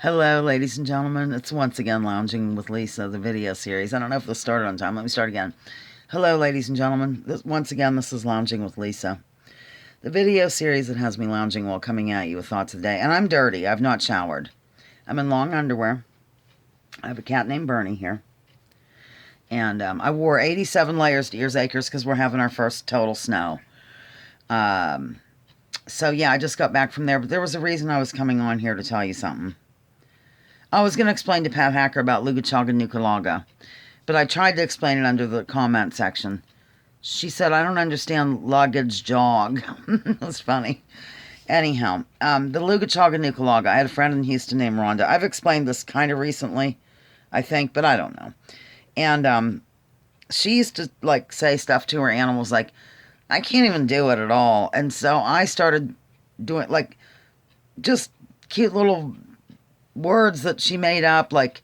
Hello, ladies and gentlemen. It's once again Lounging with Lisa, the video series. I don't know if this started on time. Let me start again. Hello, ladies and gentlemen. Once again, this is Lounging with Lisa, the video series that has me lounging while coming at you with thoughts of the day. And I'm dirty. I've not showered. I'm in long underwear. I have a cat named Bernie here. And I wore 87 layers to Ears Acres because we're having our first total snow. So, yeah, I just got back from there. But there was a reason I was coming on here to tell you something. I was going to explain to Pat Hacker about Lugachaga Nucalaga, but I tried to explain it under the comment section. She said, I don't understand luggage jog. It was funny. Anyhow, the Lugachaga Nucalaga. I had a friend in Houston named Rhonda. I've explained this kind of recently, I think, but I don't know. And she used to, say stuff to her animals like, I can't even do it at all. And so I started doing, just cute little words that she made up, like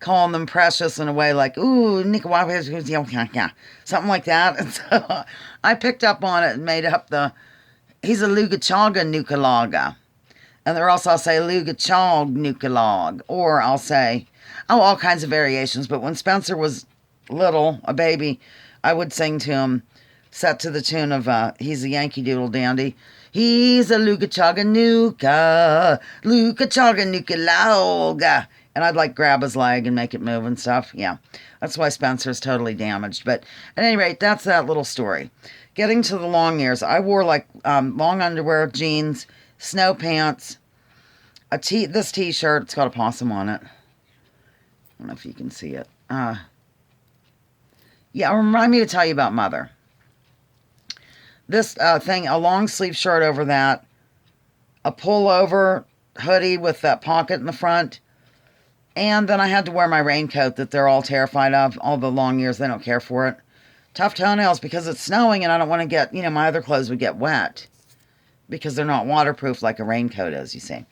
calling them precious in a way, like, ooh, something like that. And so I picked up on it and made up he's a Lugachaga Nucalaga. And there also I'll say Lugachog Nucalag, or I'll say, all kinds of variations. But when Spencer was little, a baby, I would sing to him, set to the tune of, he's a Yankee Doodle Dandy. He's a Lugachaga Nuka, Lugachaga Nucalaga. And I'd grab his leg and make it move and stuff. Yeah, that's why Spencer's totally damaged. But at any rate, that's that little story. Getting to the long ears, I wore long underwear, jeans, snow pants, this t-shirt. It's got a possum on it. I don't know if you can see it. Yeah, remind me to tell you about Mother. This thing, a long sleeve shirt over that, a pullover hoodie with that pocket in the front, and then I had to wear my raincoat that they're all terrified of. All the long ears, they don't care for it. Tough toenails because it's snowing and I don't want to get, my other clothes would get wet because they're not waterproof like a raincoat is, you see.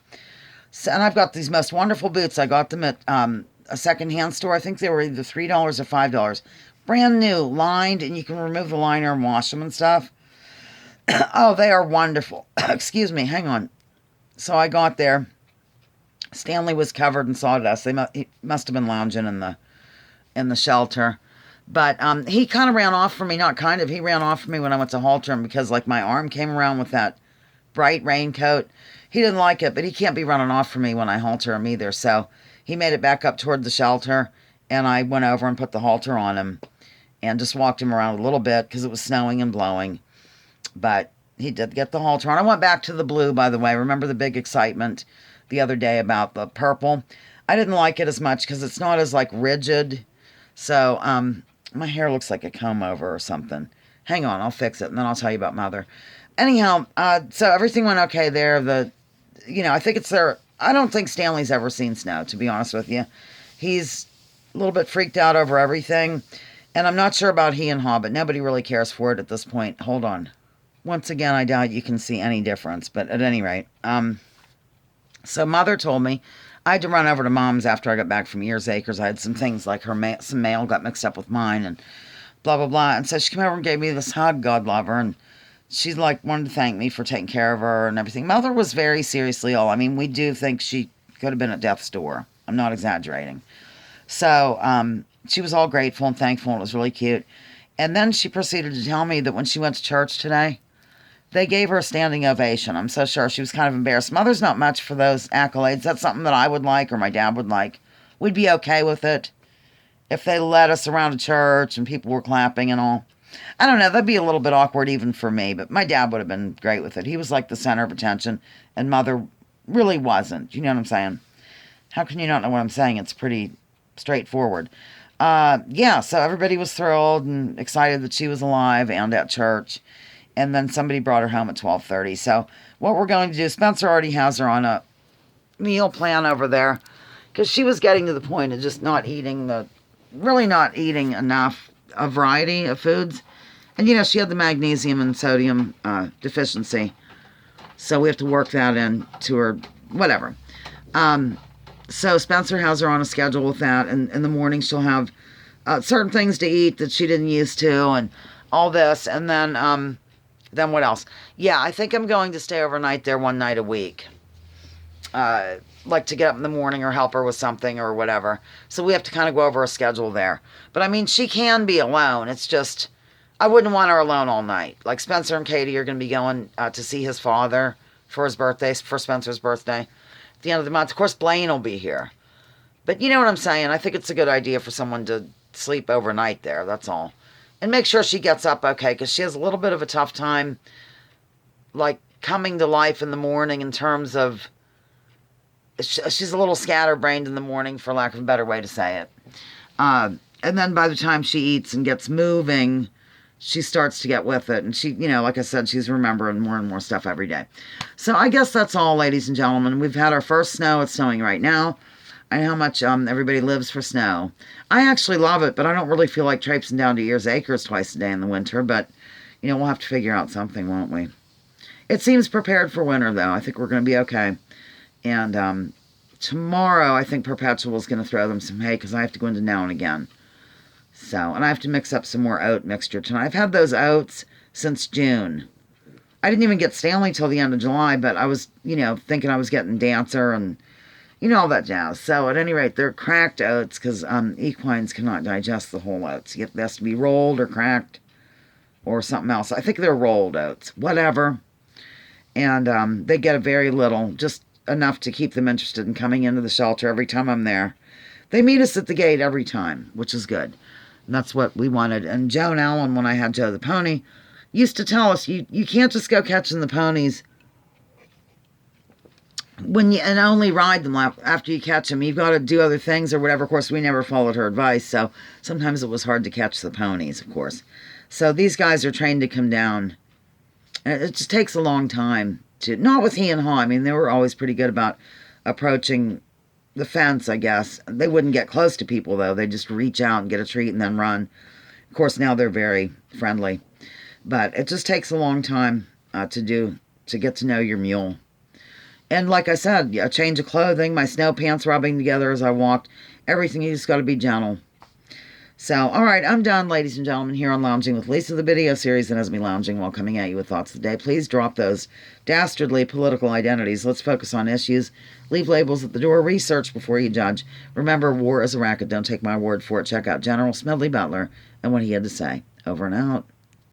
So, and I've got these most wonderful boots. I got them at a secondhand store. I think they were either $3 or $5. Brand new, lined, and you can remove the liner and wash them and stuff. Oh, they are wonderful. Excuse me, hang on. So I got there. Stanley was covered in sawdust. He must have been lounging in the shelter. But he kind of ran off from me. Not kind of. He ran off from me when I went to halter him because, my arm came around with that bright raincoat. He didn't like it, but he can't be running off from me when I halter him either. So he made it back up toward the shelter, and I went over and put the halter on him and just walked him around a little bit because it was snowing and blowing. But he did get the halter on. I went back to the blue, by the way. Remember the big excitement the other day about the purple? I didn't like it as much because it's not as, rigid. So, my hair looks like a comb over or something. Hang on, I'll fix it, and then I'll tell you about Mother. Anyhow, so everything went okay there. I think it's there. I don't think Stanley's ever seen snow, to be honest with you. He's a little bit freaked out over everything. And I'm not sure about he and Haw, but nobody really cares for it at this point. Hold on. Once again, I doubt you can see any difference, but at any rate, so Mother told me I had to run over to Mom's after I got back from Ears Acres. I had some things like some mail got mixed up with mine and blah, blah, blah. And so she came over and gave me this hug, God love her, and she wanted to thank me for taking care of her and everything. Mother was very seriously ill. I mean, we do think she could have been at death's door. I'm not exaggerating. So, she was all grateful and thankful. It was really cute. And then she proceeded to tell me that when she went to church today, they gave her a standing ovation. I'm so sure she was kind of embarrassed. Mother's not much for those accolades. That's something that I would like or my dad would like. We'd be okay with it if they led us around a church and people were clapping and all. I don't know. That'd be a little bit awkward even for me, but my dad would have been great with it. He was like the center of attention, and Mother really wasn't. You know what I'm saying? How can you not know what I'm saying? It's pretty straightforward. Yeah, so everybody was thrilled and excited that she was alive and at church. And then somebody brought her home at 12:30. So what we're going to do, Spencer already has her on a meal plan over there because she was getting to the point of just really not eating enough, a variety of foods. And, she had the magnesium and sodium deficiency. So we have to work that into her, whatever. So Spencer has her on a schedule with that. And in the morning she'll have certain things to eat that she didn't used to and all this. And then what else? Yeah, I think I'm going to stay overnight there one night a week. like to get up in the morning or help her with something or whatever. So we have to kind of go over a schedule there. But I mean, she can be alone. It's just, I wouldn't want her alone all night. Like Spencer and Katie are going to be going to see his father for his birthday, for Spencer's birthday at the end of the month. Of course, Blaine will be here. But you know what I'm saying? I think it's a good idea for someone to sleep overnight there. That's all. And make sure she gets up okay, because she has a little bit of a tough time, like, coming to life in the morning in terms of, she's a little scatterbrained in the morning, for lack of a better way to say it. And then by the time she eats and gets moving, she starts to get with it. And she, you know, like I said, she's remembering more and more stuff every day. So I guess that's all, ladies and gentlemen. We've had our first snow. It's snowing right now. I know how much everybody lives for snow. I actually love it, but I don't really feel like traipsing down to Ears Acres twice a day in the winter. But, you know, we'll have to figure out something, won't we? It seems prepared for winter, though. I think we're going to be okay. And tomorrow, I think Perpetual's going to throw them some hay, because I have to go into Now and Again. So, and I have to mix up some more oat mixture tonight. I've had those oats since June. I didn't even get Stanley till the end of July, but I was, you know, thinking I was getting Dancer and, you know, all that jazz. So, at any rate, they're cracked oats, because equines cannot digest the whole oats. It has to be rolled or cracked or something else. I think they're rolled oats. Whatever. And they get a very little, just enough to keep them interested in coming into the shelter every time I'm there. They meet us at the gate every time, which is good. And that's what we wanted. And Joan Allen, when I had Joe the pony, used to tell us, you can't just go catching the ponies and only ride them after you catch them. You've got to do other things or whatever. Of course, we never followed her advice, so sometimes it was hard to catch the ponies, of course. So these guys are trained to come down. And it just takes a long time to, not with He and Haw. I mean, they were always pretty good about approaching the fence, I guess. They wouldn't get close to people, though. They'd just reach out and get a treat and then run. Of course, now they're very friendly. But it just takes a long time to get to know your mule. And like I said, a change of clothing, my snow pants rubbing together as I walked, everything, you just got to be gentle. So, all right, I'm done, ladies and gentlemen, here on Lounging with Lisa, the video series that has me lounging while coming at you with thoughts of the day. Please drop those dastardly political identities. Let's focus on issues. Leave labels at the door. Research before you judge. Remember, war is a racket. Don't take my word for it. Check out General Smedley Butler and what he had to say. Over and out.